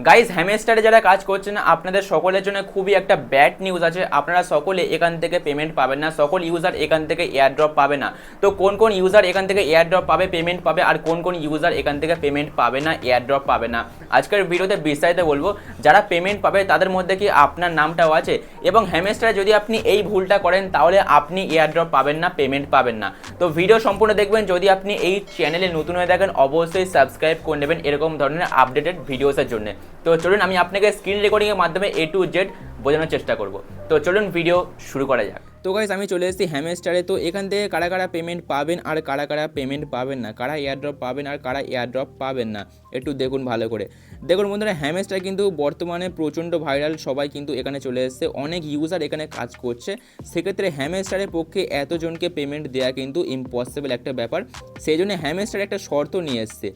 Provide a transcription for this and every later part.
Guys হ্যামস্টারে যারা কাজ করছেন আপনাদের সকলের জন্য খুবই একটা ব্যাড নিউজ আছে, আপনারা সকলে এখান থেকে পেমেন্ট পাবেন না, সকল ইউজার এখান থেকে এয়ারড্রপ পাবে না। তো কোন কোন ইউজার এখান থেকে এয়ারড্রপ পাবে, পেমেন্ট পাবে, আর কোন কোন ইউজার এখান থেকে পেমেন্ট পাবে না, এয়ারড্রপ পাবে না, আজকের ভিডিওতে বিস্তারিত বলবো। যারা পেমেন্ট পাবে তাদের মধ্যে কি আপনার নামটাও আছে, এবং হ্যামস্টারে যদি আপনি এই ভুলটা করেন তাহলে আপনি এয়ারড্রপ পাবেন না, পেমেন্ট পাবেন না। তো ভিডিও সম্পূর্ণ দেখবেন। যদি আপনি এই চ্যানেলে নতুন হয়ে থাকেন অবশ্যই সাবস্ক্রাইব করে নেবেন এরকম ধরনের আপডেটেড ভিডিওসের জন্য। তো চলুন আমি আপনাকে স্ক্রিন রেকর্ডিংয়ের মাধ্যমে A to Z বোঝানোর চেষ্টা করব। তো চলুন ভিডিও শুরু করা যাক। তো গাইস আমি চলে এসেছি হ্যামস্টারে। তো এখান থেকে কারা কারা পেমেন্ট পাবেন আর কারা কারা পেমেন্ট পাবেন না, কারা এয়ারড্রপ পাবেন আর কারা এয়ারড্রপ পাবেন না, একটু দেখুন ভালো করে। দেখুন বন্ধুরা, হ্যামস্টার কিন্তু বর্তমানে প্রচণ্ড ভাইরাল, সবাই কিন্তু এখানে চলে এসেছে, অনেক ইউজার এখানে কাজ করছে। সেক্ষেত্রে হ্যামস্টারের পক্ষে এতজনকে পেমেন্ট দেওয়া কিন্তু ইম্পসিবল একটা ব্যাপার। সেই জন্য হ্যামস্টার একটা শর্ত নিয়ে এসছে।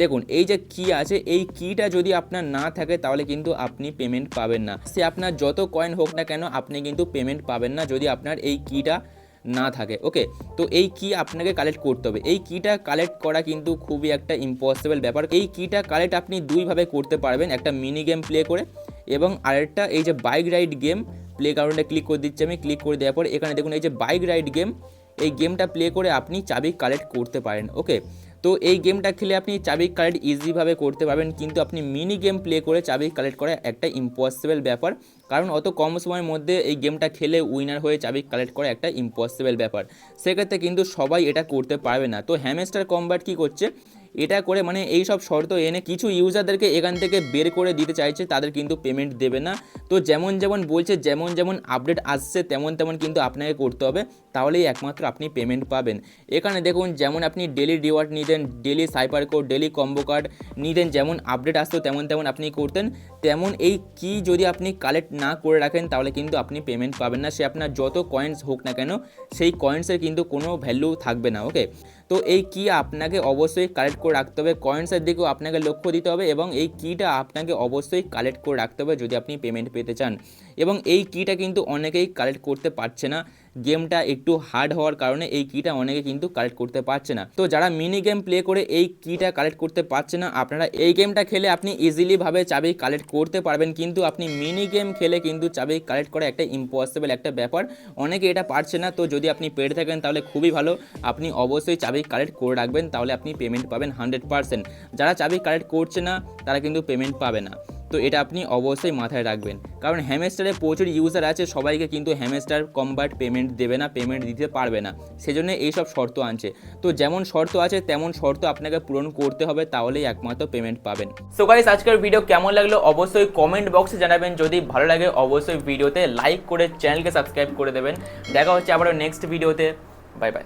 দেখুন এই যে কি আছে, এই কিটা যদি আপনার না থাকে তাহলে কিন্তু আপনি পেমেন্ট পাবেন না। সে আপনার যত কয়েন হোক না কেন আপনি কিন্তু পেমেন্ট পাবেন না যদি আপনার এই কিটা না থাকে। ওকে, তো এই কি আপনাকে কালেক্ট করতে হবে। এই কিটা কালেক্ট করা কিন্তু খুবই একটা ইম্পসিবল ব্যাপার। এই কিটা কালেক্ট আপনি দুইভাবে করতে পারবেন, একটা মিনি গেম প্লে করে এবং আরেকটা এই যে বাইক রাইড গেম প্লে গ্রাউন্ডে ক্লিক করে দিচ্ছি আমি। ক্লিক করে দেওয়ার পর এখানে দেখুন এই যে বাইক রাইড গেম, এই গেমটা প্লে করে আপনি চাবি কালেক্ট করতে পারেন। ওকে, তো এই গেমটা খেলে আপনি চাবি কালেক্ট ইজিভাবে করতে পারবেন, কিন্তু আপনি মিনি গেম প্লে করে চাবি কালেক্ট করা একটা ইম্পসিবল ব্যাপার, কারণ অত কম সময়ের মধ্যে এই গেমটা খেলে উইনার হয়ে চাবি কালেক্ট করা একটা ইম্পসিবল ব্যাপার। সেক্ষেত্রে কিন্তু সবাই এটা করতে পারবে না। তো হ্যামস্টার কম্ব্যাট কী করছে, এটা করে মানে এই সব শর্ত এনে কিছু ইউজারদেরকে এখান থেকে বের করে দিতে চাইছে, তাদের কিন্তু পেমেন্ট দেবে না। তো যেমন যেমন বলছে, যেমন যেমন আপডেট আসছে তেমন তেমন কিন্তু আপনাকে করতে হবে, তাহলেই একমাত্র আপনি পেমেন্ট পাবেন। এখানে দেখুন যেমন আপনি ডেলি রিওয়ার্ড নিতেন, daily cipher code, daily combo card নিতেন, যেমন আপডেট আসতো তেমন তেমন আপনি করতেন, তেমন এই কি যদি আপনি কালেক্ট না করে রাখেন তাহলে কিন্তু আপনি পেমেন্ট পাবেন না। সে আপনার যত কয়েন্স হোক না কেন সেই কয়েন্সের কিন্তু কোনো ভ্যালু থাকবে না। ওকে, তো এই কি আপনাকে অবশ্যই কালেক্ট করে রাখতে হবে, কয়েন্সের দিকেও আপনাকে লক্ষ্য দিতে হবে, এবং এই কিটা আপনাকে অবশ্যই কালেক্ট করে রাখতে হবে যদি আপনি পেমেন্ট পেতে চান। এবং এই কিটা কিন্তু অনেকেই কালেক্ট করতে পারছে না, গেমটা একটু হার্ড হওয়ার কারণে এই কিটা অনেকে কিন্তু কালেক্ট করতে পারছে না। তো যারা মিনি গেম প্লে করে এই কিটা কালেক্ট করতে পারছে না, আপনারা এই গেমটা খেলে আপনি ইজিলিভাবে চাবি কালেক্ট করতে পারবেন, কিন্তু আপনি মিনি গেম খেলে কিন্তু চাবি কালেক্ট করা একটা ইম্পসিবল একটা ব্যাপার, অনেকে এটা পারছে না। তো যদি আপনি পেরে থাকেন তাহলে খুবই ভালো, আপনি অবশ্যই চাবি কালেক্ট করে রাখবেন, তাহলে আপনি পেমেন্ট পাবেন 100%। যারা চাবি কালেক্ট করছে না তারা কিন্তু পেমেন্ট পাবে না। তো এটা আপনি অবশ্যই মাথায় রাখবেন, কারণ হ্যামস্টারে প্রচুর ইউজার আছে, সবাইকে কিন্তু হ্যামস্টার কম্ব্যাট পেমেন্ট দেবে না, পেমেন্ট দিতে পারবে না, সেজন্য এইসব শর্ত আনছে। তো যেমন শর্ত আছে তেমন শর্ত আপনাকে পূরণ করতে হবে, তাহলেই একমাত্র পেমেন্ট পাবেন। সো গাইস আজকের ভিডিও কেমন লাগলো অবশ্যই কমেন্ট বক্সে জানাবেন, যদি ভালো লাগে অবশ্যই ভিডিওতে লাইক করে চ্যানেলকে সাবস্ক্রাইব করে দেবেন। দেখা হচ্ছে আবারও নেক্সট ভিডিওতে, বাই বাই।